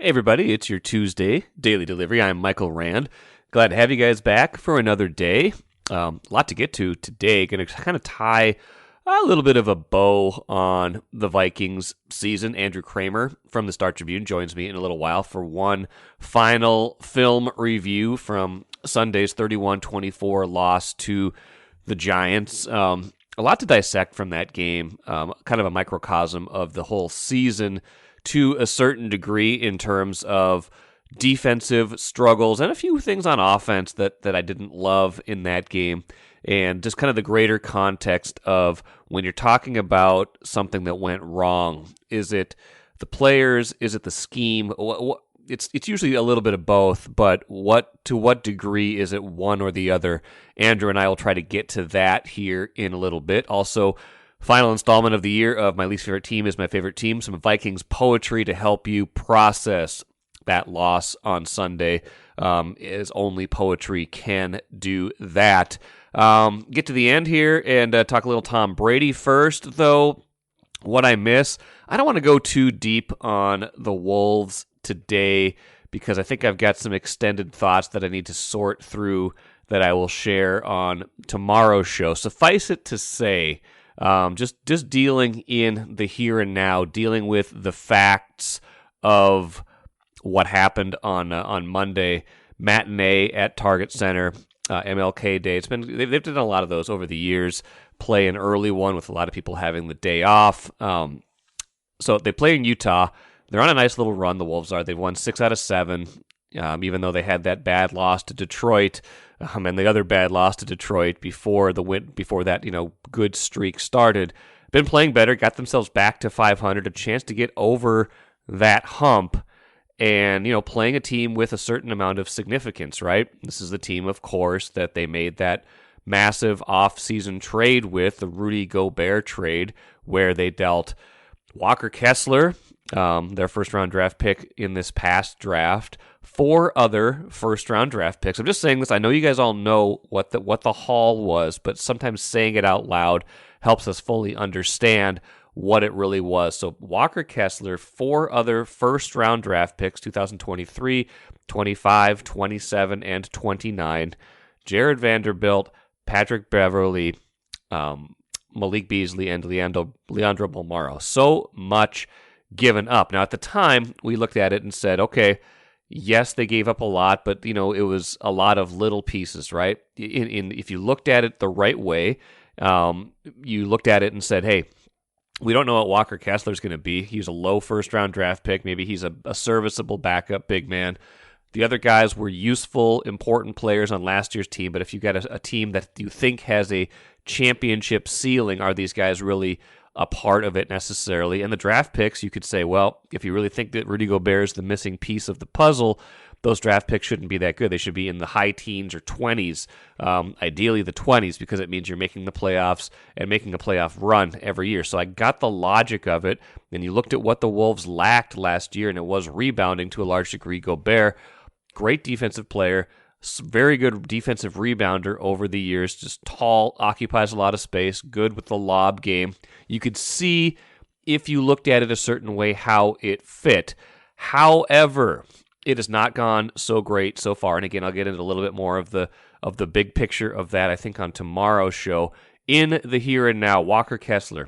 Hey everybody, it's your Tuesday Daily Delivery. I'm Michael Rand. Glad to have you guys back for another day. A lot to get to today. Going to kind of tie a little bit of a bow on the Vikings season. Andrew Krammer from the Tribune joins me in a little while for one final film review from Sunday's 31-24 loss to the Giants. A lot to dissect from that game, kind of a microcosm of the whole season to a certain degree in terms of defensive struggles and a few things on offense that I didn't love in that game, and just kind of the greater context of when you're talking about something that went wrong. Is it the players? Is it the scheme? It's usually a little bit of both, but to what degree is it one or the other? Andrew and I will try to get to that here in a little bit. Also, final installment of the year of My Least Favorite Team is My Favorite Team. Some Vikings poetry to help you process that loss on Sunday, as only poetry can do that. Get to the end here and talk a little Tom Brady first, though. What I miss, I don't want to go too deep on the Wolves today because I think I've got some extended thoughts that I need to sort through that I will share on tomorrow's show. Suffice it to say, just dealing in the here and now, dealing with the facts of what happened on Monday, matinee at Target Center, MLK Day. They've done a lot of those over the years. Play an early one with a lot of people having the day off. So they play in Utah. They're on a nice little run. The Wolves are. They've won 6 out of 7. Even though they had that bad loss to Detroit, and the other bad loss to Detroit before that good streak started. Been playing better, got themselves back to 500, a chance to get over that hump, and playing a team with a certain amount of significance, right? This is the team, of course, that they made that massive off-season trade with, the Rudy Gobert trade, where they dealt Walker Kessler, their first-round draft pick in this past draft, 4 other first-round draft picks. I'm just saying this. I know you guys all know what the haul was, but sometimes saying it out loud helps us fully understand what it really was. So Walker Kessler, 4 other first-round draft picks, 2023, 25, 27, and 29. Jared Vanderbilt, Patrick Beverly, Malik Beasley, and Leandro Bolmaro. So much given up. Now, at the time, we looked at it and said, okay, yes, they gave up a lot, but it was a lot of little pieces, right? If you looked at it the right way, you looked at it and said, hey, we don't know what Walker Kessler's going to be. He's a low first-round draft pick. Maybe he's a serviceable backup big man. The other guys were useful, important players on last year's team, but if you got a team that you think has a championship ceiling, are these guys really a part of it necessarily? And the draft picks, you could say, well, if you really think that Rudy Gobert is the missing piece of the puzzle, those draft picks shouldn't be that good. They should be in the high teens or 20s, ideally the 20s, because it means you're making the playoffs and making a playoff run every year. So I got the logic of it, and you looked at what the Wolves lacked last year, and it was rebounding to a large degree. Gobert, great defensive player, very good defensive rebounder over the years, just tall, occupies a lot of space, good with the lob game. You could see, if you looked at it a certain way, how it fit. However, it has not gone so great so far. And again, I'll get into a little bit more of the big picture of that, I think, on tomorrow's show. In the here and now, Walker Kessler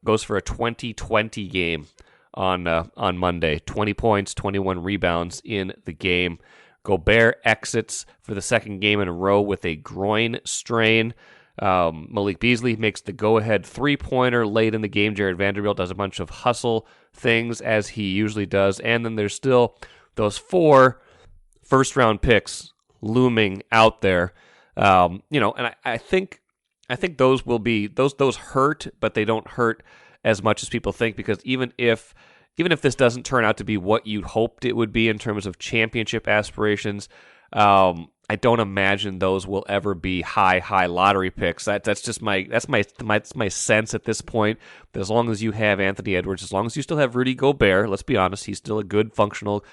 goes for a 20-20 game on Monday. 20 points, 21 rebounds in the game. Gobert exits for the second game in a row with a groin strain. Malik Beasley makes the go-ahead three-pointer late in the game. Jared Vanderbilt does a bunch of hustle things, as he usually does. And then there's still those 4 first-round picks looming out there. And I think those will be those hurt, but they don't hurt as much as people think, because even if this doesn't turn out to be what you hoped it would be in terms of championship aspirations, I don't imagine those will ever be high lottery picks. That's my sense at this point. That as long as you have Anthony Edwards, as long as you still have Rudy Gobert, let's be honest, he's still a good, functional,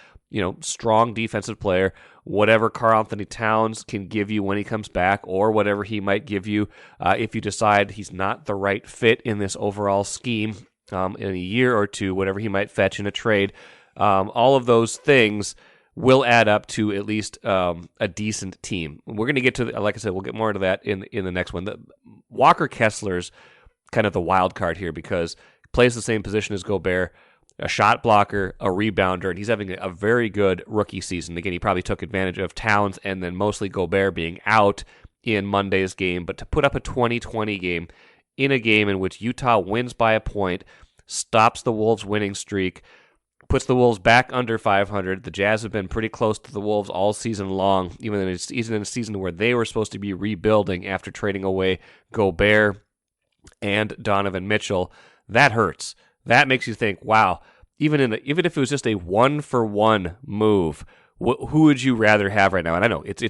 strong defensive player. Whatever Karl-Anthony Towns can give you when he comes back, or whatever he might give you if you decide he's not the right fit in this overall scheme in a year or two, whatever he might fetch in a trade. all of those things will add up to at least a decent team. We're going to get to, like I said, we'll get more into that in the next one. Walker Kessler's kind of the wild card here because he plays the same position as Gobert, a shot blocker, a rebounder, and he's having a very good rookie season. Again, he probably took advantage of Towns and then mostly Gobert being out in Monday's game, but to put up a 20-20 game in a game in which Utah wins by a point, stops the Wolves' winning streak, puts the Wolves back under 500. The Jazz have been pretty close to the Wolves all season long, even in a season where they were supposed to be rebuilding after trading away Gobert and Donovan Mitchell. That hurts. That makes you think, wow, even if it was just a 1-for-1 move, who would you rather have right now? And I know it's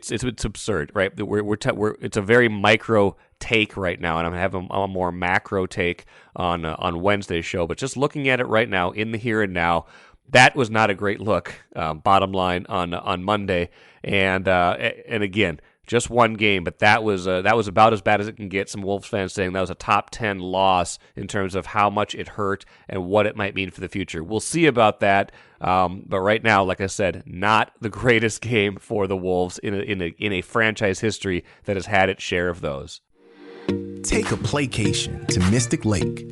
absurd, right? It's a very micro take right now, and I'm having a more macro take on Wednesday's show. But just looking at it right now in the here and now, that was not a great look. Bottom line on Monday, and again, just one game, but that was about as bad as it can get. Some Wolves fans saying that was a top 10 loss in terms of how much it hurt and what it might mean for the future. We'll see about that. But right now, like I said, not the greatest game for the Wolves in a franchise history that has had its share of those. Take a playcation to Mystic Lake.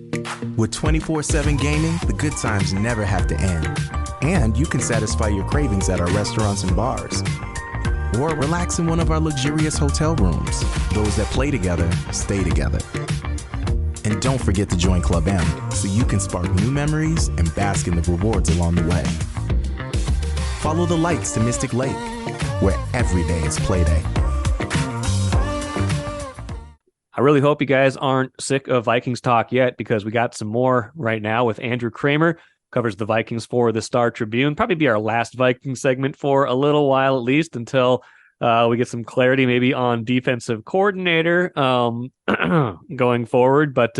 With 24/7 gaming, the good times never have to end. And you can satisfy your cravings at our restaurants and bars. Or relax in one of our luxurious hotel rooms. Those that play together, stay together. And don't forget to join Club M so you can spark new memories and bask in the rewards along the way. Follow the lights to Mystic Lake, where every day is play day. I really hope you guys aren't sick of Vikings talk yet, because we got some more right now with Andrew Krammer, covers the Vikings for the Star Tribune. Probably be our last Viking segment for a little while, at least until we get some clarity maybe on defensive coordinator going forward. But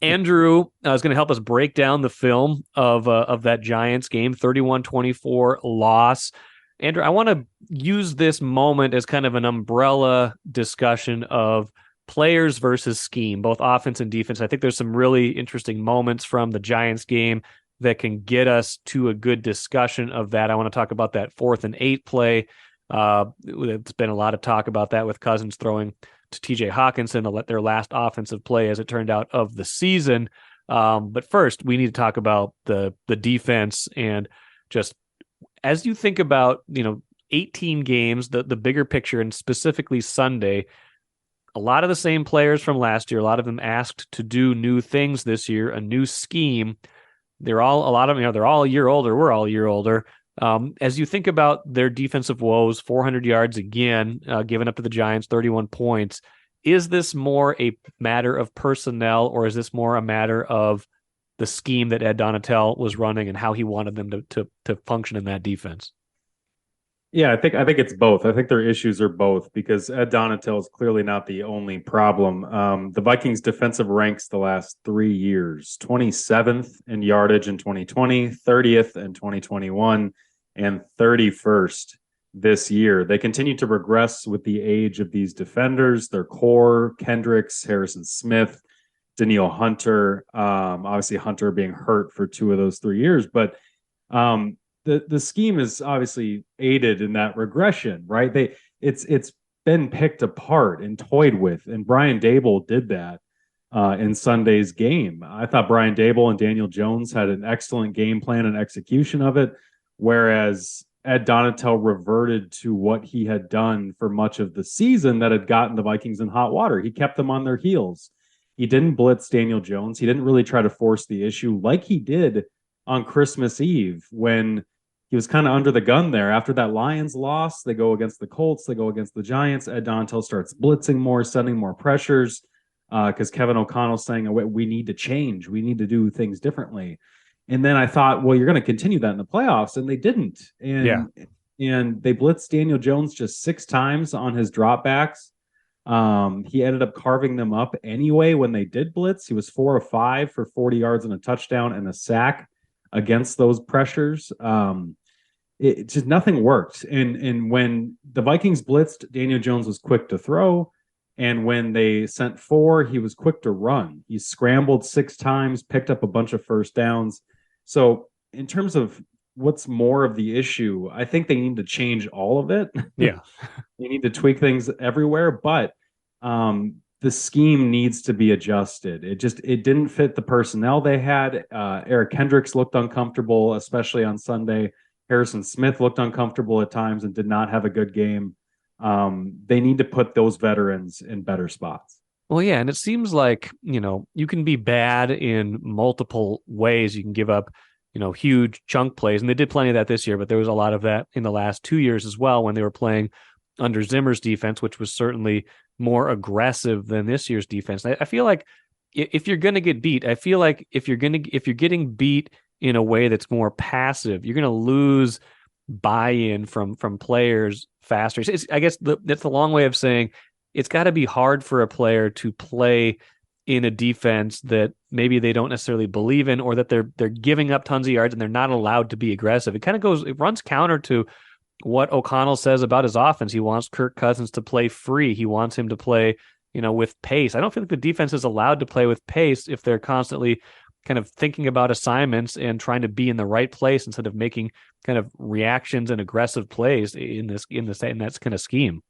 Andrew is going to help us break down the film of that Giants game, 31-24 loss. Andrew, I want to use this moment as kind of an umbrella discussion of players versus scheme, both offense and defense. I think there's some really interesting moments from the Giants game that can get us to a good discussion of that. I want to talk about that 4th and 8 play. It's been a lot of talk about that with Cousins throwing to TJ Hawkinson to let their last offensive play, as it turned out, of the season. But first, we need to talk about the defense, and just as you think about 18 games, the bigger picture, and specifically Sunday. A lot of the same players from last year, a lot of them asked to do new things this year, a new scheme. They're all a year older. We're all a year older. As you think about their defensive woes, 400 yards again, given up to the Giants, 31 points. Is this more a matter of personnel, or is this more a matter of the scheme that Ed Donatel was running and how he wanted them to function in that defense? Yeah, I think it's both. I think their issues are both, because Ed Donatel is clearly not the only problem. The Vikings defensive ranks the last 3 years, 27th in yardage in 2020, 30th in 2021, and 31st this year. They continue to regress with the age of these defenders. Their core, Kendricks, Harrison Smith, Danielle Hunter, obviously Hunter being hurt for 2 of those 3 years, but the scheme is obviously aided in that regression, right? It's been picked apart and toyed with, and Brian Daboll did that in Sunday's game. I thought Brian Daboll and Daniel Jones had an excellent game plan and execution of it, whereas Ed Donatel reverted to what he had done for much of the season that had gotten the Vikings in hot water. He kept them on their heels. He didn't blitz Daniel Jones. He didn't really try to force the issue like he did on Christmas Eve, when he was kind of under the gun there. After that Lions loss, they go against the Colts, they go against the Giants. Ed Donatel starts blitzing more, sending more pressures, because Kevin O'Connell's saying, we need to change. We need to do things differently. And then I thought, well, you're going to continue that in the playoffs, and they didn't. And they blitzed Daniel Jones just 6 times on his dropbacks. He ended up carving them up anyway when they did blitz. He was 4 of 5 for 40 yards and a touchdown and a sack against those pressures. It just, nothing worked. And when the Vikings blitzed, Daniel Jones was quick to throw. And when they sent 4, he was quick to run. He scrambled 6 times, picked up a bunch of first downs. So in terms of what's more of the issue. I think they need to change all of it. Yeah. They need to tweak things everywhere, but the scheme needs to be adjusted. It didn't fit the personnel they had. Eric Kendricks looked uncomfortable, especially on Sunday. Harrison Smith looked uncomfortable at times and did not have a good game. They need to put those veterans in better spots. Well, yeah, and it seems like, you can be bad in multiple ways. You can give up, huge chunk plays, and they did plenty of that this year, but there was a lot of that in the last 2 years as well when they were playing under Zimmer's defense, which was certainly more aggressive than this year's defense. I feel like if you're going to get beat, I feel like if you're getting beat in a way that's more passive, you're going to lose buy-in from players faster. I guess that's a long way of saying it's got to be hard for a player to play in a defense that maybe they don't necessarily believe in, or that they're giving up tons of yards and they're not allowed to be aggressive. It runs counter to what O'Connell says about his offense. He wants Kirk Cousins to play free. He wants him to play, with pace. I don't feel like the defense is allowed to play with pace if they're constantly kind of thinking about assignments and trying to be in the right place instead of making kind of reactions and aggressive plays in that kind of scheme.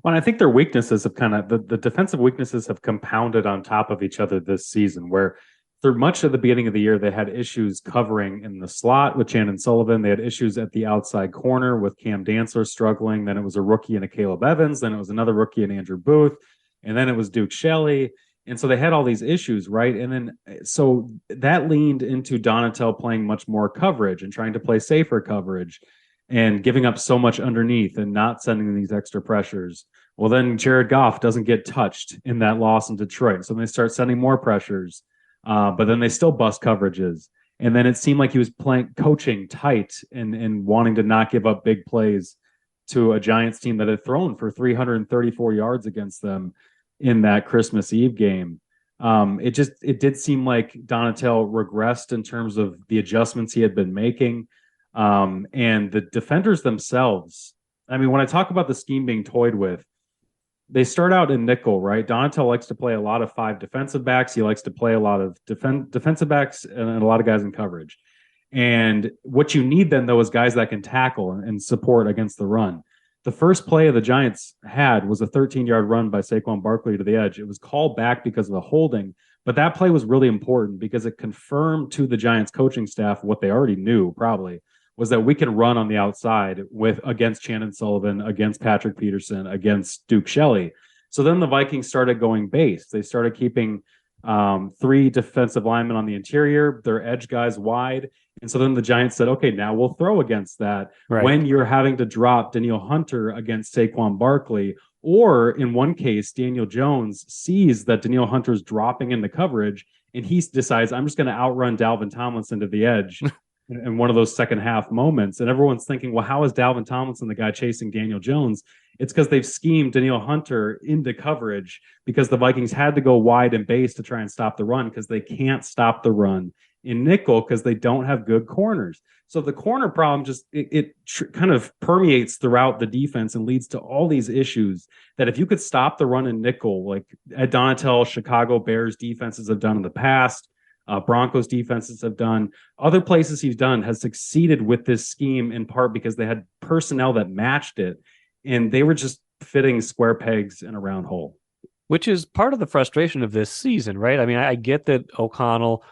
Well, I think their weaknesses have the defensive weaknesses have compounded on top of each other this season, where through much of the beginning of the year, they had issues covering in the slot with Chandon Sullivan. They had issues at the outside corner with Cam Dantzler struggling. Then it was a rookie and a Caleb Evans. Then it was another rookie and Andrew Booth. And then it was Duke Shelley. And so they had all these issues, right? And then so that leaned into Donatel playing much more coverage and trying to play safer coverage and giving up so much underneath and not sending these extra pressures. Well, then Jared Goff doesn't get touched in that loss in Detroit. So they start sending more pressures, but then they still bust coverages. And then it seemed like he was coaching tight and wanting to not give up big plays to a Giants team that had thrown for 334 yards against them in that Christmas Eve game. It did seem like Donatel regressed in terms of the adjustments he had been making. And the defenders themselves, I mean, when I talk about the scheme being toyed with, they start out in nickel, right? Donatel likes to play a lot of 5 defensive backs. He likes to play a lot of defensive backs and a lot of guys in coverage. And what you need then, though, is guys that can tackle and support against the run. The first play of the Giants had was a 13-yard run by Saquon Barkley to the edge. It was called back because of the holding, but that play was really important because it confirmed to the Giants coaching staff what they already knew probably, was that we can run on the outside against Chandon Sullivan, against Patrick Peterson, against Duke Shelley. So then the Vikings started going base. They started keeping 3 defensive linemen on the interior, their edge guys wide. And so then the Giants said, okay, now we'll throw against that when you're having to drop Danielle Hunter against Saquon Barkley. Or in one case, Daniel Jones sees that Danielle Hunter's dropping into coverage and he decides, I'm just going to outrun Dalvin Tomlinson to the edge. In one of those second half moments. And everyone's thinking, well, how is Dalvin Tomlinson the guy chasing Daniel Jones? It's because they've schemed Danielle Hunter into coverage because the Vikings had to go wide and base to try and stop the run because they can't stop the run in nickel because they don't have good corners. So the corner problem kind of permeates throughout the defense and leads to all these issues that if you could stop the run in nickel, like at Donatel, Chicago Bears defenses have done in the past, Broncos defenses have done. Other places he's done has succeeded with this scheme in part because they had personnel that matched it, and they were just fitting square pegs in a round hole. Which is part of the frustration of this season, right? I mean, I get that O'Connell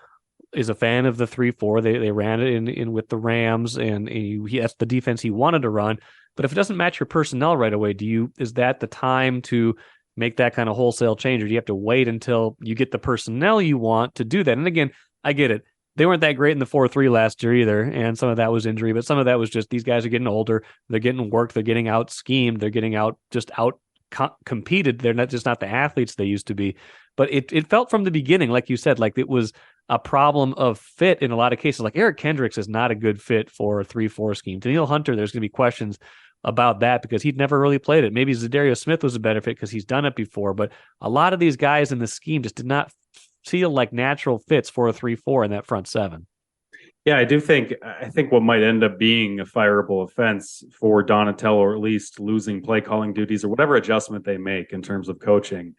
is a fan of the 3-4. They ran it in with the Rams, and that's the defense he wanted to run. But if it doesn't match your personnel right away, is that the time to make that kind of wholesale change, or do you have to wait until you get the personnel you want to do that? And again, I get it. They weren't that great in the 4-3 last year either, and some of that was injury, but some of that was just these guys are getting older, they're getting worked, they're getting out schemed, they're getting out competed. They're not the athletes they used to be. But it felt from the beginning, like you said, like it was a problem of fit in a lot of cases. Like Eric Kendricks is not a good fit for a 3-4 scheme. Danielle Hunter, there's going to be questions about that because he'd never really played it. Maybe Zadarius Smith was a better fit because he's done it before, but a lot of these guys in the scheme just did not feel like natural fits for a 3-4 in that front 7. Yeah, I think what might end up being a fireable offense for Donatel, or at least losing play calling duties or whatever adjustment they make in terms of coaching,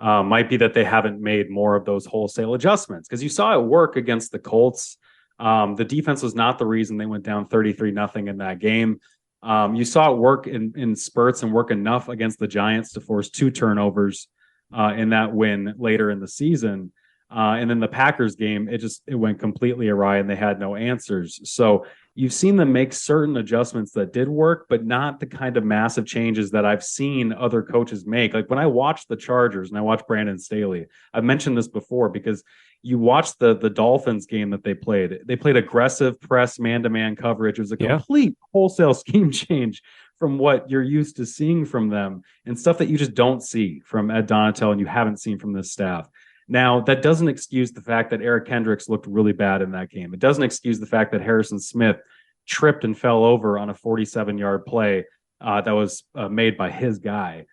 might be that they haven't made more of those wholesale adjustments, because you saw it work against the Colts. The defense was not the reason they went down 33-0 in that game. You saw it work in spurts and work enough against the Giants to force 2 turnovers in that win later in the season. And then the Packers game, it went completely awry and they had no answers. So you've seen them make certain adjustments that did work, but not the kind of massive changes that I've seen other coaches make. Like when I watched the Chargers and I watched Brandon Staley, I've mentioned this before because you watch the Dolphins game that they played aggressive press man-to-man coverage. It was a complete wholesale scheme change from what you're used to seeing from them and stuff that you just don't see from Ed Donatel and you haven't seen from this staff. Now, that doesn't excuse the fact that Eric Kendricks looked really bad in that game. It doesn't excuse the fact that Harrison Smith tripped and fell over on a 47-yard play that was made by his guy.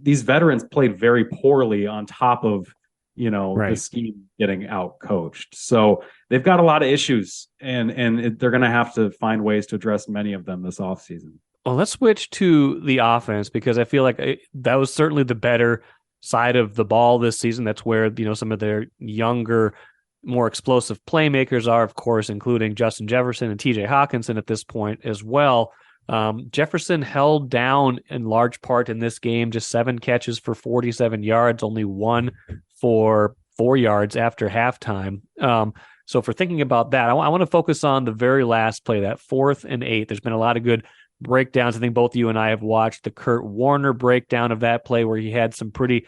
These veterans played very poorly on top of, the scheme getting out coached. So they've got a lot of issues and they're going to have to find ways to address many of them this offseason. Well, let's switch to the offense because I feel like that was certainly the better side of the ball this season. That's where, some of their younger, more explosive playmakers are, of course, including Justin Jefferson and TJ Hawkinson at this point as well. Jefferson held down in large part in this game, just 7 catches for 47 yards, only 1 for 4 yards after halftime. So for thinking about that, I want to focus on the very last play, that 4th and 8. There's been a lot of good breakdowns. I think both you and I have watched the Kurt Warner breakdown of that play where he had some pretty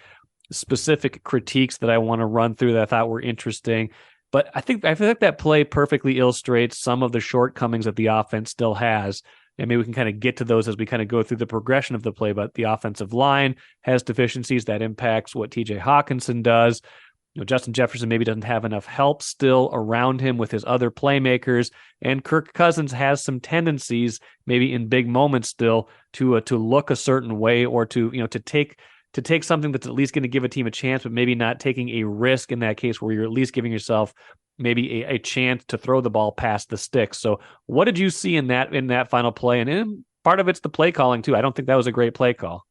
specific critiques that I want to run through that I thought were interesting. But I feel like that play perfectly illustrates some of the shortcomings that the offense still has. And maybe we can kind of get to those as we kind of go through the progression of the play. But the offensive line has deficiencies that impacts what TJ Hawkinson does. Justin Jefferson maybe doesn't have enough help still around him with his other playmakers, and Kirk Cousins has some tendencies, maybe in big moments still, to look a certain way or to take something that's at least going to give a team a chance, but maybe not taking a risk in that case where you're at least giving yourself maybe a chance to throw the ball past the sticks. So, what did you see in that final play? And part of it's the play calling too. I don't think that was a great play call.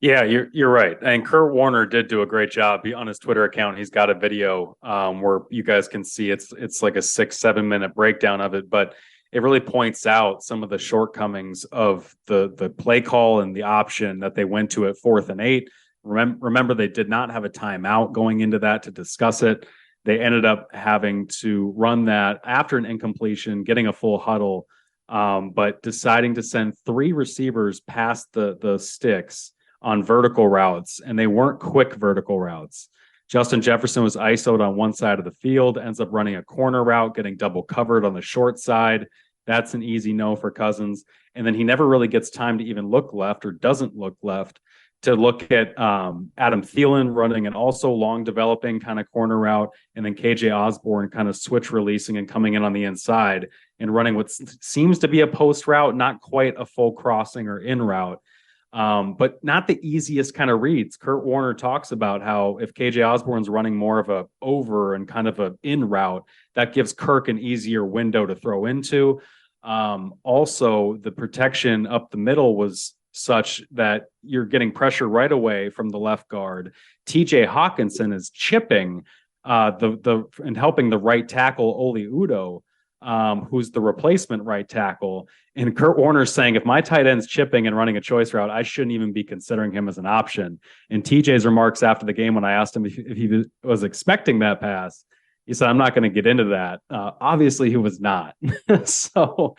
Yeah, you're right. And Kurt Warner did do a great job. On his Twitter account, he's got a video where you guys can see it's like a 6-7 minute breakdown of it, but it really points out some of the shortcomings of the play call and the option that they went to at 4th and 8. Remember, they did not have a timeout going into that to discuss it. They ended up having to run that after an incompletion, getting a full huddle, but deciding to send 3 receivers past the sticks on vertical routes, and they weren't quick vertical routes. Justin Jefferson was ISO'd on one side of the field, ends up running a corner route, getting double covered on the short side. That's an easy no for Cousins. And then he never really gets time to even look left or doesn't look left to look at Adam Thielen running an also long developing kind of corner route, and then KJ Osborne kind of switch releasing and coming in on the inside and running what seems to be a post route, not quite a full crossing or in route. But not the easiest kind of reads. Kurt Warner talks about how if KJ Osborne's running more of a over and kind of a in route, that gives Kirk an easier window to throw into. Also, the protection up the middle was such that you're getting pressure right away from the left guard. TJ Hawkinson is chipping and helping the right tackle, Oli Udoh, who's the replacement right tackle. And Kurt Warner's saying, if my tight end's chipping and running a choice route, I shouldn't even be considering him as an option. And TJ's remarks after the game, when I asked him if he was expecting that pass, he said, I'm not going to get into that. Obviously, he was not. So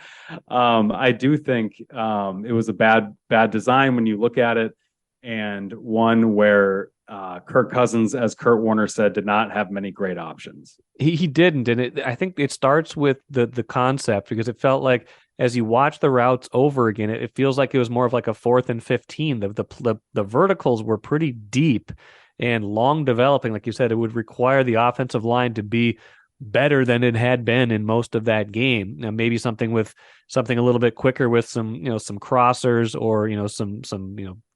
I do think it was a bad design when you look at it, and one where Kirk Cousins, as Kurt Warner said, did not have many great options. He didn't, and I think it starts with the concept, because it felt like as you watch the routes over again, it feels like it was more of like a 4th and 15. The verticals were pretty deep and long developing. Like you said, it would require the offensive line to be better than it had been in most of that game. Now, maybe something a little bit quicker with some crossers or some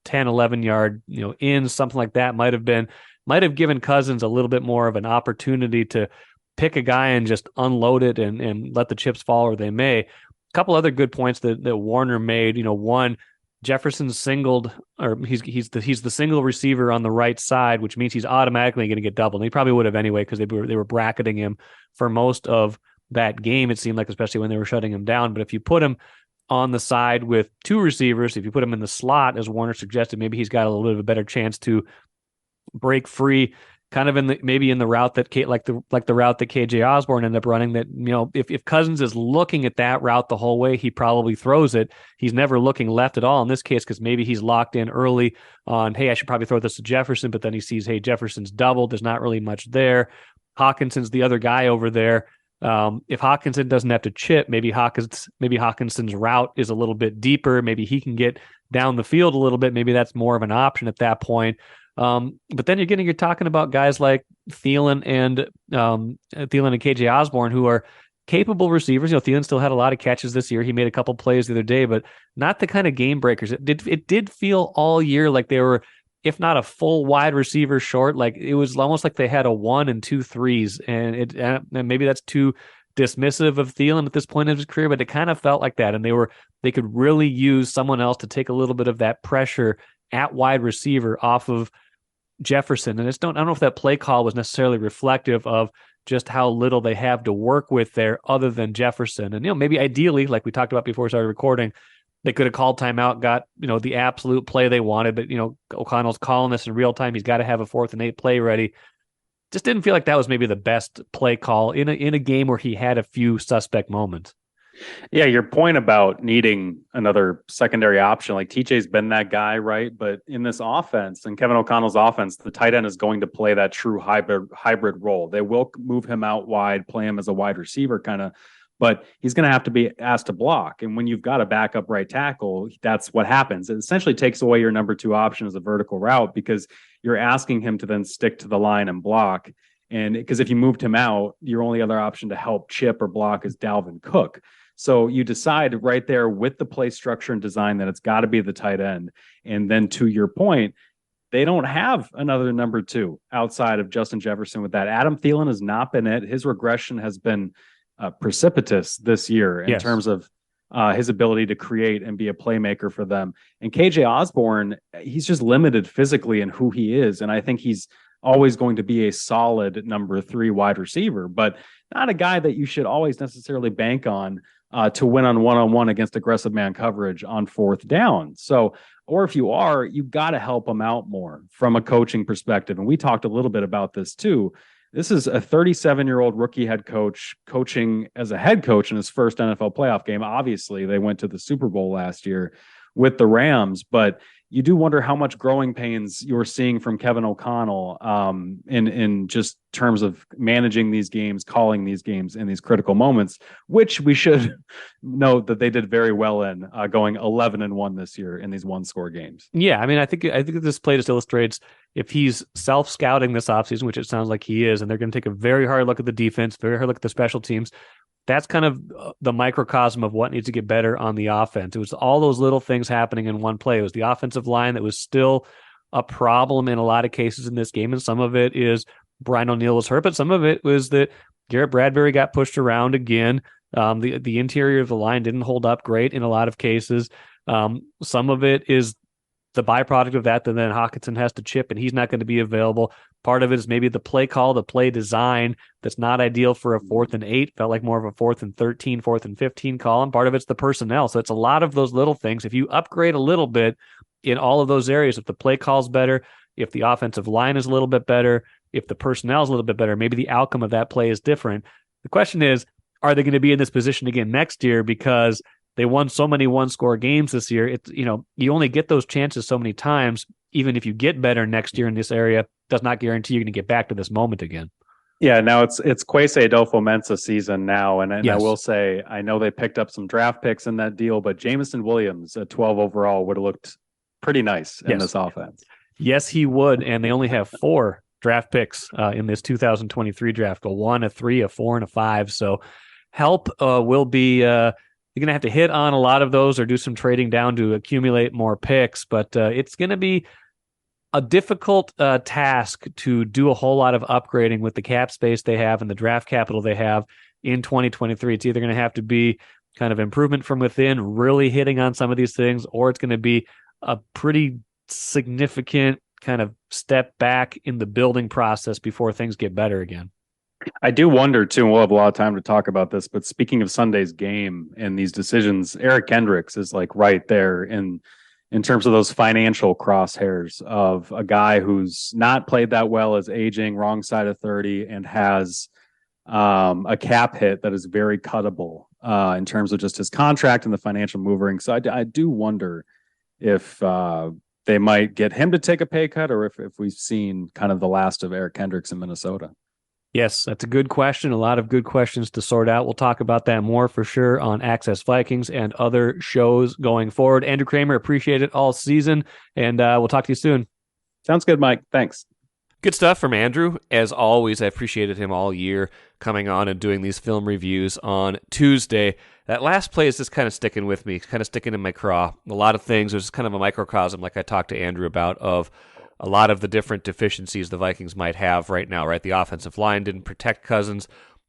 10, 11 yard in, something like that might have given Cousins a little bit more of an opportunity to pick a guy and just unload it and let the chips fall where they may. A couple other good points that Warner made. One, Jefferson's singled, or he's the single receiver on the right side, which means he's automatically going to get doubled. And he probably would have anyway because they were bracketing him for most of that game. It seemed like, especially when they were shutting him down. But if you put him on the side with two receivers, if you put him in the slot, as Warner suggested, maybe he's got a little bit of a better chance to break free, kind of in the route that like the route that KJ Osborne ended up running. That, if Cousins is looking at that route the whole way, he probably throws it. He's never looking left at all in this case, because maybe he's locked in early on, hey, I should probably throw this to Jefferson, but then he sees, hey, Jefferson's doubled. There's not really much there. Hawkinson's the other guy over there. If Hawkinson doesn't have to chip, maybe Hawkinson's route is a little bit deeper. Maybe he can get down the field a little bit. Maybe that's more of an option at that point. But then you're talking about guys like Thielen and KJ Osborne, who are capable receivers. Thielen still had a lot of catches this year. He made a couple plays the other day, but not the kind of game breakers. It did feel all year like they were, if not a full wide receiver short, like it was almost like they had a 1 and 2 threes, and maybe that's too dismissive of Thielen at this point in his career, but it kind of felt like that, and they could really use someone else to take a little bit of that pressure at wide receiver off of Jefferson. And I don't know if that play call was necessarily reflective of just how little they have to work with there other than Jefferson. And, maybe ideally, like we talked about before we started recording, they could have called timeout, got, the absolute play they wanted, but, O'Connell's calling this in real time. He's got to have a 4th and 8 play ready. Just didn't feel like that was maybe the best play call in a game where he had a few suspect moments. Yeah, your point about needing another secondary option, like TJ's been that guy, right? But in this offense, and Kevin O'Connell's offense, the tight end is going to play that true hybrid role. They will move him out wide, play him as a wide receiver kind of, but he's going to have to be asked to block. And when you've got a backup right tackle, that's what happens. It essentially takes away your number 2 option as a vertical route, because you're asking him to then stick to the line and block. And because if you moved him out, your only other option to help chip or block is Dalvin Cook. So you decide right there with the play structure and design that it's got to be the tight end. And then to your point, they don't have another number 2 outside of Justin Jefferson with that. Adam Thielen has not been it. His regression has been precipitous this year in terms of his ability to create and be a playmaker for them. And KJ Osborne, he's just limited physically in who he is. And I think he's always going to be a solid number 3 wide receiver, but not a guy that you should always necessarily bank on to win on one-on-one against aggressive man coverage on 4th down. So, or if you are, you got to help him out more from a coaching perspective. And we talked a little bit about this too. This is a 37-year-old rookie head coach coaching as a head coach in his first NFL playoff game. Obviously, they went to the Super Bowl last year with the Rams, but you do wonder how much growing pains you're seeing from Kevin O'Connell in just terms of managing these games, calling these games in these critical moments, which we should note that they did very well in, going 11-1 this year in these 1-score games. Yeah, I mean, I think this play just illustrates, if he's self-scouting this offseason, which it sounds like he is, and they're going to take a very hard look at the defense, very hard look at the special teams. That's kind of the microcosm of what needs to get better on the offense. It was all those little things happening in one play. It was the offensive line that was still a problem in a lot of cases in this game, and some of it is Brian O'Neill was hurt, but some of it was that Garrett Bradbury got pushed around again. The interior of the line didn't hold up great in a lot of cases. Some of it is the byproduct of that then Hawkinson has to chip, and he's not going to be available. Part of it is maybe the play call, the play design that's not ideal for a 4th and 8. Felt like more of a 4th and 13, 4th and 15 call, and part of it's the personnel. So it's a lot of those little things. If you upgrade a little bit in all of those areas, if the play call's better, if the offensive line is a little bit better, if the personnel is a little bit better, maybe the outcome of that play is different. The question is, are they going to be in this position again next year? Because they won so many 1-score games this year. It's, you only get those chances so many times. Even if you get better next year in this area, does not guarantee you're going to get back to this moment again. Yeah, now it's Kwesi Adolfo-Mensah season now, and Yes. I will say, I know they picked up some draft picks in that deal, but Jameson Williams at 12 overall would have looked pretty nice in this offense. Yes, he would, and they only have 4 draft picks in this 2023 draft: a 1, a 3, a 4, and a 5. So help will be you're going to have to hit on a lot of those or do some trading down to accumulate more picks, but it's going to be a difficult task to do a whole lot of upgrading with the cap space they have and the draft capital they have in 2023. It's either going to have to be kind of improvement from within, really hitting on some of these things, or it's going to be a pretty significant kind of step back in the building process before things get better again. I do wonder too, and we'll have a lot of time to talk about this, but speaking of Sunday's game and these decisions, Eric Kendricks is like right there in terms of those financial crosshairs of a guy who's not played that well, is aging, wrong side of 30, and has a cap hit that is very cuttable in terms of just his contract and the financial moving. So I do wonder if they might get him to take a pay cut, or if we've seen kind of the last of Eric Kendricks in Minnesota. Yes, that's a good question. A lot of good questions to sort out. We'll talk about that more for sure on Access Vikings and other shows going forward. Andrew Krammer, appreciate it all season, and we'll talk to you soon. Sounds good, Mike. Thanks. Good stuff from Andrew. As always, I appreciated him all year coming on and doing these film reviews on Tuesday. That last play is just kind of sticking with me, kind of sticking in my craw. A lot of things. There's kind of a microcosm, like I talked to Andrew about, of a lot of the different deficiencies the Vikings might have right now, right? The offensive line didn't protect Cousins.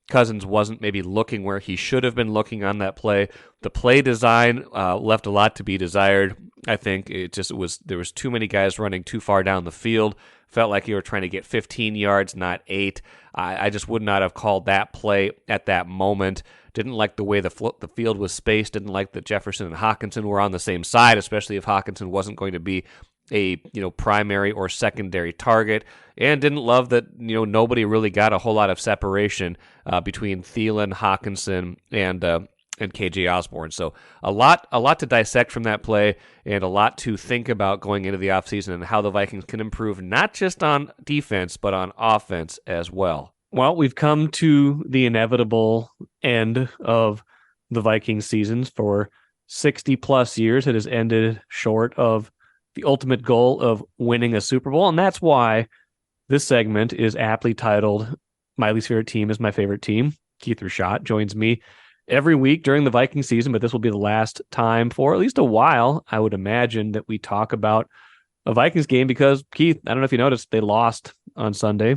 Cousins wasn't maybe looking where he should have been looking on that play. The play design left a lot to be desired. I think there was too many guys running too far down the field. Felt like you were trying to get 15 yards, not 8. I just would not have called that play at that moment. Didn't like the way the field was spaced. Didn't like that Jefferson and Hockenson were on the same side, especially if Hockenson wasn't going to be a primary or secondary target, and didn't love that nobody really got a whole lot of separation between Thielen, Hockenson, and KJ Osborne. So a lot to dissect from that play, and a lot to think about going into the offseason and how the Vikings can improve not just on defense but on offense as well. Well, we've come to the inevitable end of the Vikings seasons. For 60 plus years, it has ended short of the ultimate goal of winning a Super Bowl. And that's why this segment is aptly titled My Least Favorite Team is My Favorite Team. Keith Rashad joins me every week during the Viking season, but this will be the last time for at least a while, I would imagine, that we talk about a Vikings game, because, Keith, I don't know if you noticed, they lost on Sunday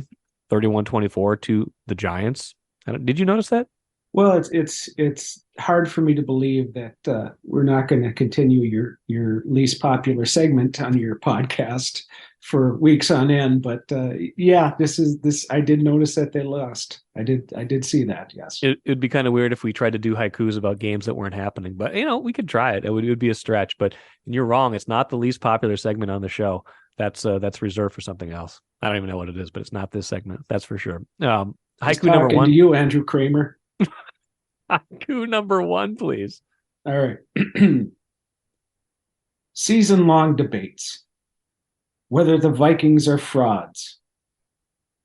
31-24 to the Giants. Did you notice that? Well, it's hard for me to believe that we're not going to continue your least popular segment on your podcast for weeks on end. But yeah, this. I did notice that they lost. I did see that. Yes, it'd be kind of weird if we tried to do haikus about games that weren't happening. But we could try it. It would be a stretch. But you're wrong. It's not the least popular segment on the show. That's reserved for something else. I don't even know what it is, but it's not this segment. That's for sure. Haiku number 1. To you, Andrew Krammer. Haiku number 1, please. All right. Season-long debates. Whether the Vikings are frauds.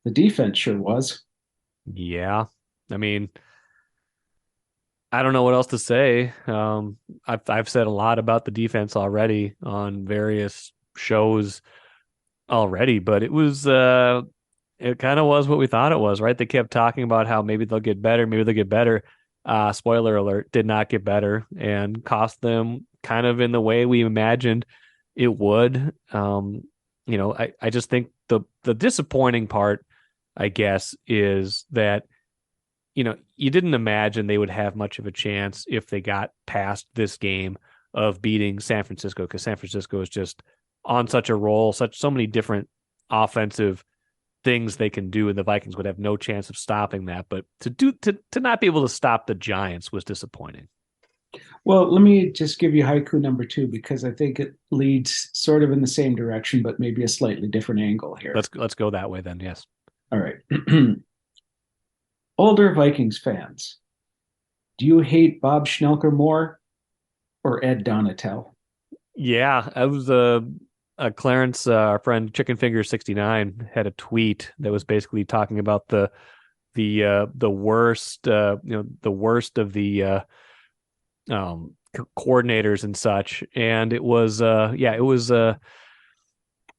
The defense sure was. Yeah. I mean, I don't know what else to say. I've said a lot about the defense already on various shows already, but it was it kind of was what we thought it was, right? They kept talking about how maybe they'll get better. Spoiler alert, did not get better, and cost them kind of in the way we imagined it would. I just think the disappointing part, I guess, is that you didn't imagine they would have much of a chance if they got past this game of beating San Francisco, because San Francisco is just on such a roll, so many different offensive things they can do, and the Vikings would have no chance of stopping that. But to not be able to stop the Giants was disappointing. Well, let me just give you haiku number 2, because I think it leads sort of in the same direction, but maybe a slightly different angle here. Let's go that way then. Yes. All right. Older Vikings fans, do you hate Bob Schnelker more or Ed Donatel? Yeah, I was Clarence, our friend Chicken Finger 69, had a tweet that was basically talking about the worst, the worst of the coordinators and such, and it was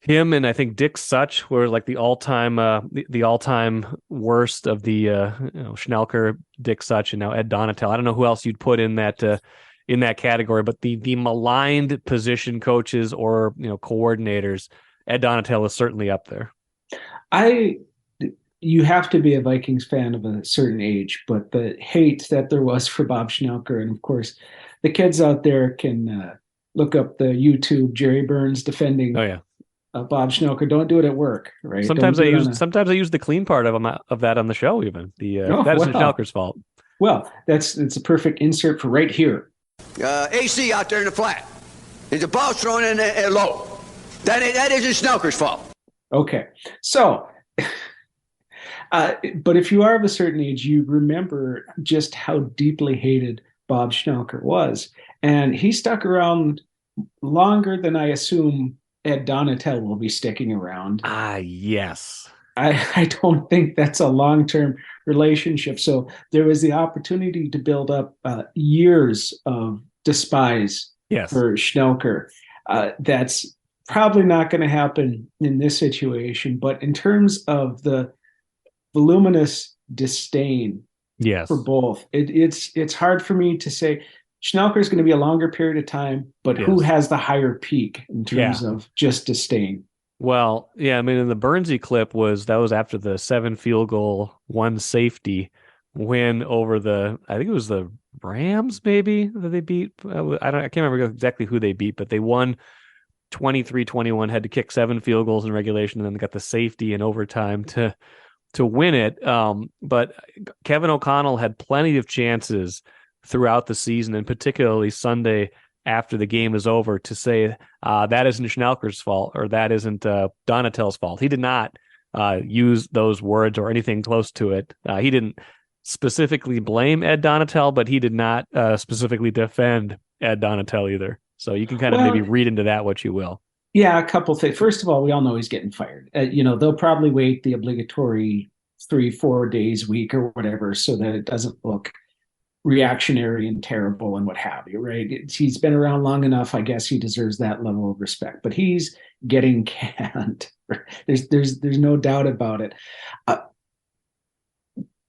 him and I think Dick Such were like the all-time worst of the Schnelker, Dick Such, and now Ed Donatel. I don't know who else you'd put in that category, but the maligned position coaches or coordinators, Ed Donatel is certainly up there. you have to be a Vikings fan of a certain age, but the hate that there was for Bob Schnelker, and of course, the kids out there can look up the YouTube Jerry Burns Oh defending yeah. Bob Schnelker. Don't do it at work, right? Don't Sometimes I do it use on a. sometimes I use the clean part of that on the show. Even Oh that isn't well, Schnelker's fault. well, it's a perfect insert for right here. AC out there in the flat. Is the ball thrown in low? That isn't Snelker's fault. Okay, so. But if you are of a certain age, you remember just how deeply hated Bob Schnelker was. And he stuck around longer than I assume Ed Donatel will be sticking around. Ah, yes. I don't think that's a long-term relationship. So there was the opportunity to build up years of despise Yes. for Schnelker. That's probably not going to happen in this situation. But in terms of the voluminous disdain Yes. for both, it's hard for me to say Schnelker is going to be a longer period of time, but who Yes. has the higher peak in terms of just disdain? Well, yeah, I mean, in the Burnsy clip that was after the 7 field goal, 1 safety win over I think it was the Rams, maybe, that they beat. I can't remember exactly who they beat, but they won 23-21, had to kick 7 field goals in regulation, and then they got the safety in overtime to win it. But Kevin O'Connell had plenty of chances throughout the season, and particularly Sunday after the game is over, to say that isn't Schnelker's fault or that isn't Donatel's fault. He did not use those words or anything close to it. He didn't specifically blame Ed Donatel, but he did not specifically defend Ed Donatel either. So you can kind of maybe read into that what you will. Yeah, a couple things. First of all, we all know he's getting fired. They'll probably wait the obligatory 3-4 days, week, or whatever, so that it doesn't look reactionary and terrible and what have you, right? He's been around long enough. I guess he deserves that level of respect, but he's getting canned. There's no doubt about it.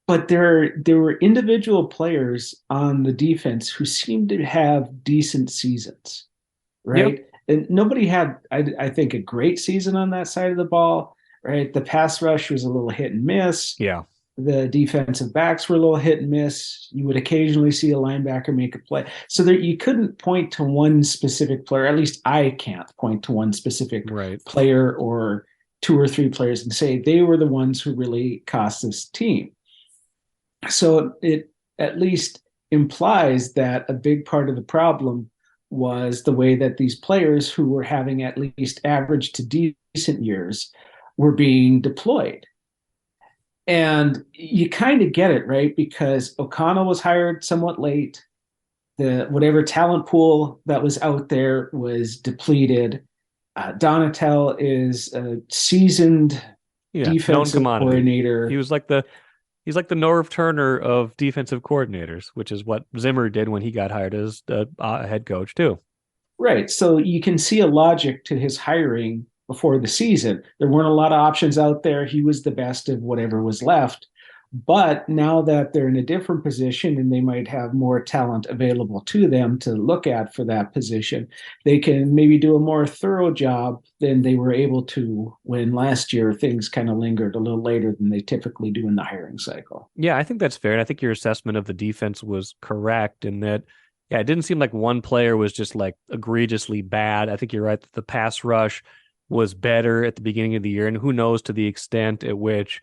But there were individual players on the defense who seemed to have decent seasons, right? Yep. And nobody had, I think, a great season on that side of the ball, right? The pass rush was a little hit and miss. Yeah. The defensive backs were a little hit and miss. You would occasionally see a linebacker make a play. So you couldn't point to one specific player. At least I can't point to one specific player or 2 or 3 players and say they were the ones who really cost this team. So it at least implies that a big part of the problem was the way that these players who were having at least average to decent years were being deployed. And you kind of get it, right? Because O'Connell was hired somewhat late. Whatever talent pool that was out there was depleted. Donatel is a seasoned defensive coordinator. He's like the Norv Turner of defensive coordinators, which is what Zimmer did when he got hired as a head coach too. Right. So you can see a logic to his hiring before the season. There weren't a lot of options out there. He was the best of whatever was left. But now that they're in a different position and they might have more talent available to them to look at for that position, they can maybe do a more thorough job than they were able to when last year things kind of lingered a little later than they typically do in the hiring cycle. Yeah, I think that's fair. And I think your assessment of the defense was correct in that, yeah, it didn't seem like one player was just like egregiously bad. I think you're right that the pass rush was better at the beginning of the year. And who knows to the extent at which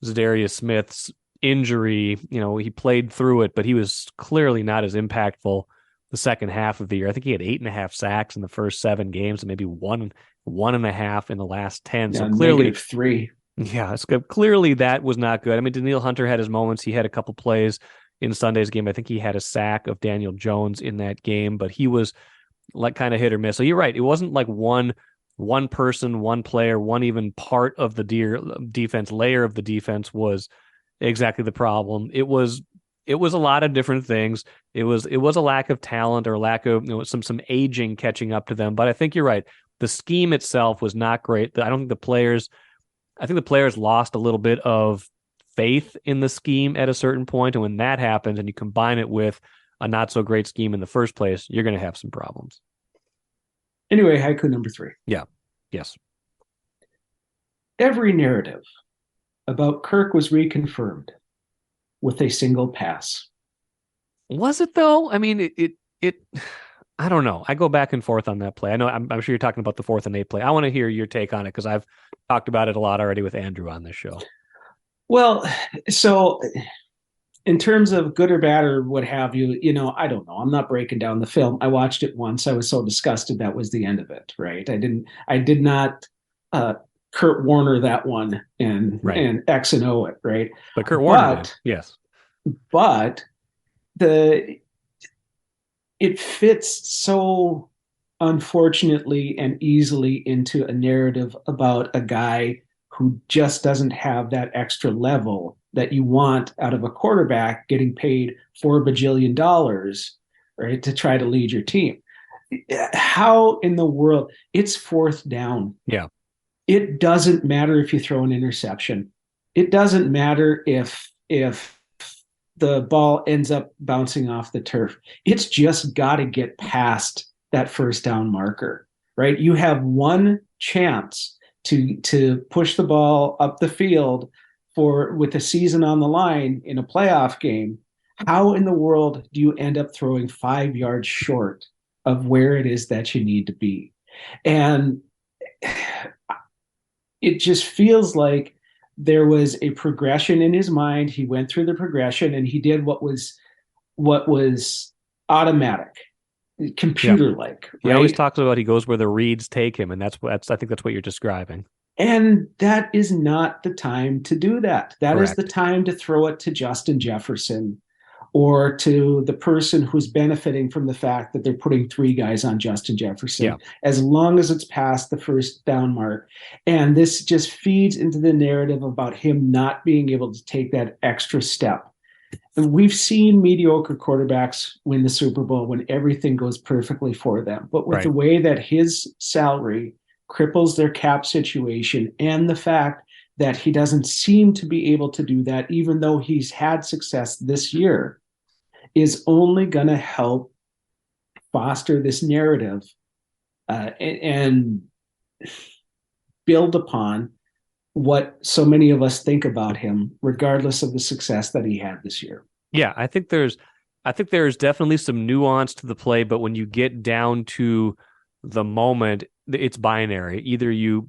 Zadarius Smith's injury, he played through it, but he was clearly not as impactful the second half of the year. I think he had 8.5 sacks in the first 7 games and maybe 1.5 in the last 10. Yeah, so clearly -3. Yeah, clearly that was not good. I mean, Daniil Hunter had his moments. He had a couple plays in Sunday's game. I think he had a sack of Daniel Jones in that game, but he was like kind of hit or miss. So you're right. It wasn't like one person, one player, one even part of the defense layer of the defense was exactly the problem. It was a lot of different things. It was a lack of talent or lack of some aging catching up to them. But I think you're right. The scheme itself was not great. I think the players lost a little bit of faith in the scheme at a certain point, and when that happens, and you combine it with a not so great scheme in the first place, you're going to have some problems. Anyway, haiku number 3. Yeah. Yes. Every narrative about Kirk was reconfirmed with a single pass. Was it though? I mean, it I don't know. I go back and forth on that play. I know I'm sure you're talking about the 4th and 8 play. I want to hear your take on it because I've talked about it a lot already with Andrew on this show. Well, so in terms of good or bad or what have you, I don't know. I'm not breaking down the film. I watched it once. I was so disgusted that was the end of it, right? I did not Kurt Warner that one and X and O it, right? But Kurt Warner did, yes. But it fits so unfortunately and easily into a narrative about a guy who just doesn't have that extra level that you want out of a quarterback getting paid $4 bajillion, right, to try to lead your team. How in the world? It's 4th down. Yeah. It doesn't matter if you throw an interception. It doesn't matter if the ball ends up bouncing off the turf. It's just got to get past that 1st down marker, right? You have one chance to push the ball up the field with the season on the line in a playoff game. How in the world do you end up throwing 5 yards short of where it is that you need to be? And it just feels like there was a progression in his mind. He went through the progression and he did what was automatic, computer-like. He right? always talks about he goes where the reads take him, and I think that's what you're describing. And that is not the time to do that. That Correct. is the time to throw it to Justin Jefferson or to the person who's benefiting from the fact that they're putting 3 guys on Justin Jefferson, as long as it's past the 1st down mark. And this just feeds into the narrative about him not being able to take that extra step. And we've seen mediocre quarterbacks win the Super Bowl when everything goes perfectly for them. But with the way that his salary cripples their cap situation and the fact that he doesn't seem to be able to do that, even though he's had success this year, is only going to help foster this narrative and build upon what so many of us think about him, regardless of the success that he had this year. Yeah, I think there's definitely some nuance to the play, but when you get down to the moment, it's binary. Either you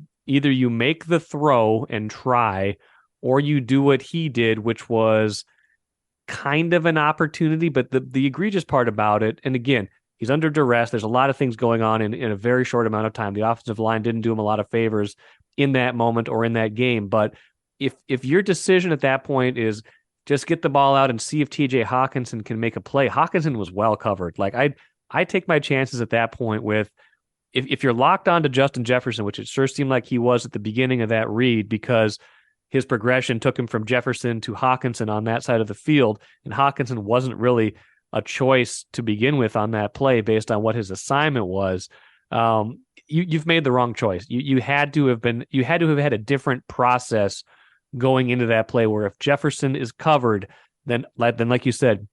make the throw and try, or you do what he did, which was kind of an opportunity. But the egregious part about it, and again, he's under duress. There's a lot of things going on in a very short amount of time. The offensive line didn't do him a lot of favors in that moment or in that game. But if your decision at that point is just get the ball out and see if TJ Hawkinson can make a play, Hawkinson was well covered. Like I take my chances at that point with if you're locked on to Justin Jefferson, which it sure seemed like he was at the beginning of that read, because his progression took him from Jefferson to Hawkinson on that side of the field, and Hawkinson wasn't really a choice to begin with on that play based on what his assignment was. You've made the wrong choice. You had to have had a different process going into that play, where if Jefferson is covered, then like you said,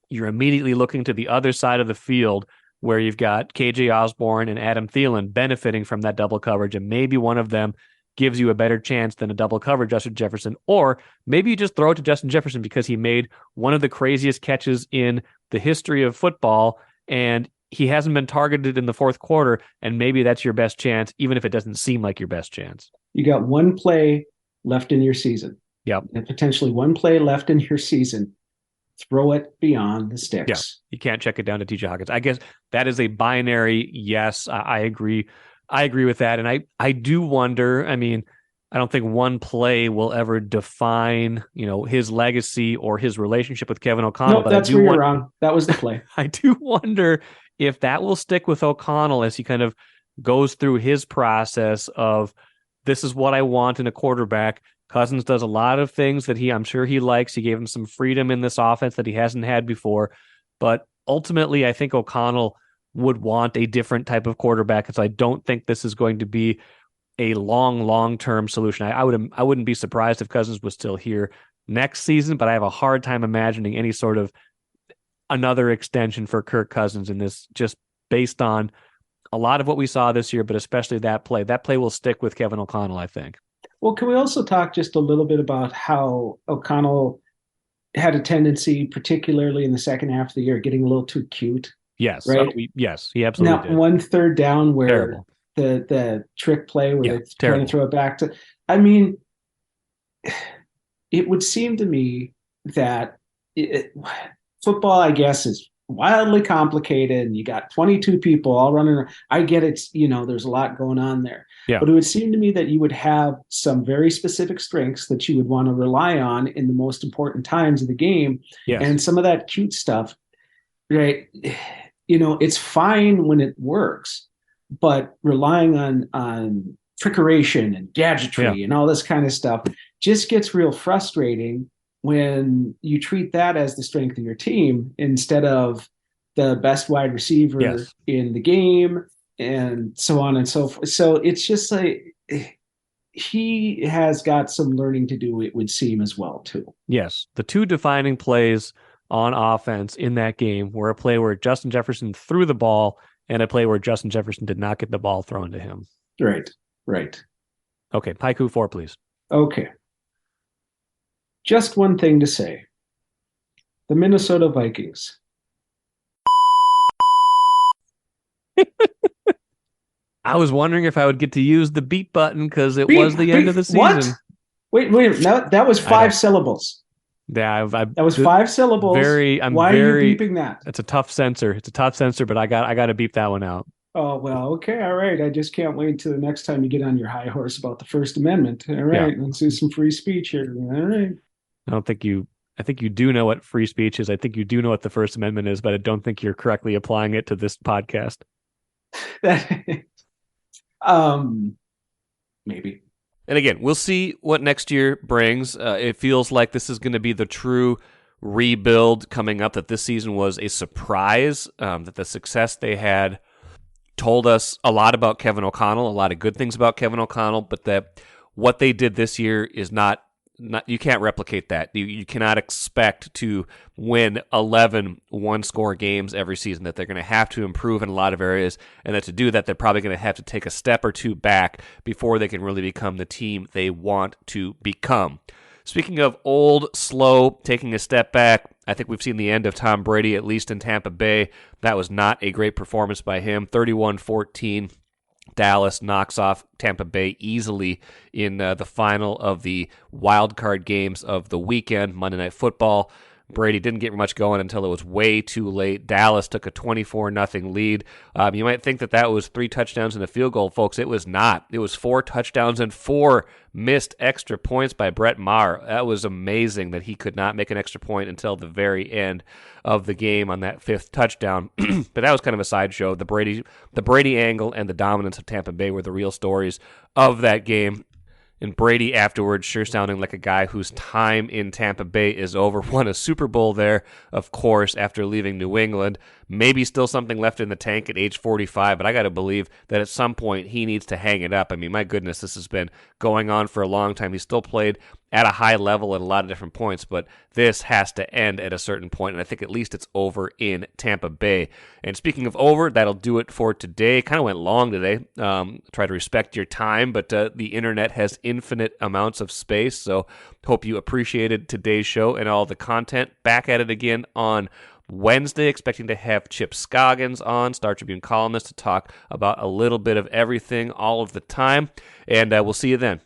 you're immediately looking to the other side of the field where you've got KJ Osborne and Adam Thielen benefiting from that double coverage, and maybe one of them gives you a better chance than a double coverage Justin Jefferson, or maybe you just throw it to Justin Jefferson because he made one of the craziest catches in the history of football, and he hasn't been targeted in the 4th quarter, and maybe that's your best chance, even if it doesn't seem like your best chance. You got one play left in your season. Yep. And potentially one play left in your season. Throw it beyond the sticks. Yeah. You can't check it down to TJ Hawkins. I guess that is a binary yes. I agree. I agree with that. And I do wonder, I mean, I don't think one play will ever define, his legacy or his relationship with Kevin O'Connell. No, but that's where you're wrong. That was the play. I do wonder if that will stick with O'Connell as he kind of goes through his process of, this is what I want in a quarterback. Cousins does a lot of things that I'm sure he likes. He gave him some freedom in this offense that he hasn't had before. But ultimately, I think O'Connell would want a different type of quarterback. And so I don't think this is going to be a long-term solution. I wouldn't be surprised if Cousins was still here next season, but I have a hard time imagining any sort of another extension for Kirk Cousins in this, just based on a lot of what we saw this year, but especially that play. That play will stick with Kevin O'Connell, I think. Well, can we also talk just a little bit about how O'Connell had a tendency, particularly in the second half of the year, getting a little too cute, Yes. right? Yes, he absolutely Now, did. one third down where Terrible. the trick play where Yeah, they're trying terrible. to throw it back to, I mean, it would seem to me that football, I guess, is wildly complicated and you got 22 people all running around. I get it's, there's a lot going on there. Yeah. But it would seem to me that you would have some very specific strengths that you would want to rely on in the most important times of the game. Yes. And some of that cute stuff, right? It's fine when it works, but relying on trickeration and gadgetry and all this kind of stuff just gets real frustrating when you treat that as the strength of your team instead of the best wide receiver in the game and so on and so forth. So it's just like he has got some learning to do, it would seem, as well, too. Yes. The two defining plays on offense in that game were a play where Justin Jefferson threw the ball and a play where Justin Jefferson did not get the ball thrown to him. Right. Okay, Haiku 4, please. Okay. Just one thing to say. The Minnesota Vikings. I was wondering if I would get to use the beat button because it was the end of the season. What? Wait, that was 5 syllables. Yeah, that was 5 syllables. Why are you beeping that? It's a tough censor, but I got to beep that one out. Oh, well, okay, all right. I just can't wait till the next time you get on your high horse about the First Amendment. All right, let's do some free speech here. All right. I think you do know what free speech is. I think you do know what the First Amendment is, but I don't think you're correctly applying it to this podcast. Maybe. And again, we'll see what next year brings. It feels like this is going to be the true rebuild coming up, that this season was a surprise, that the success they had told us a lot about Kevin O'Connell, a lot of good things about Kevin O'Connell, but that what they did this year is not you can't replicate that. You cannot expect to win 11 one-score games every season, that they're going to have to improve in a lot of areas, and that to do that, they're probably going to have to take a step or two back before they can really become the team they want to become. Speaking of old, slow, taking a step back, I think we've seen the end of Tom Brady, at least in Tampa Bay. That was not a great performance by him. 31-14. Dallas knocks off Tampa Bay easily in the final of the wild card games of the weekend, Monday Night Football. Brady didn't get much going until it was way too late. Dallas took a 24-0 lead. You might think that was 3 touchdowns and a field goal, folks. It was not. It was 4 touchdowns and 4 missed extra points by Brett Maher. That was amazing that he could not make an extra point until the very end of the game on that 5th touchdown. But that was kind of a sideshow. The Brady angle and the dominance of Tampa Bay were the real stories of that game. And Brady afterwards sure sounding like a guy whose time in Tampa Bay is over. Won a Super Bowl there, of course, after leaving New England. Maybe still something left in the tank at age 45, but I got to believe that at some point he needs to hang it up. I mean, my goodness, this has been going on for a long time. He still played at a high level at a lot of different points, but this has to end at a certain point, and I think at least it's over in Tampa Bay. And speaking of over, that'll do it for today. Kind of went long today. Try to respect your time, but the internet has infinite amounts of space, so hope you appreciated today's show and all the content. Back at it again on Wednesday, expecting to have Chip Scoggins on, Star Tribune columnist, to talk about a little bit of everything all of the time, and we'll see you then.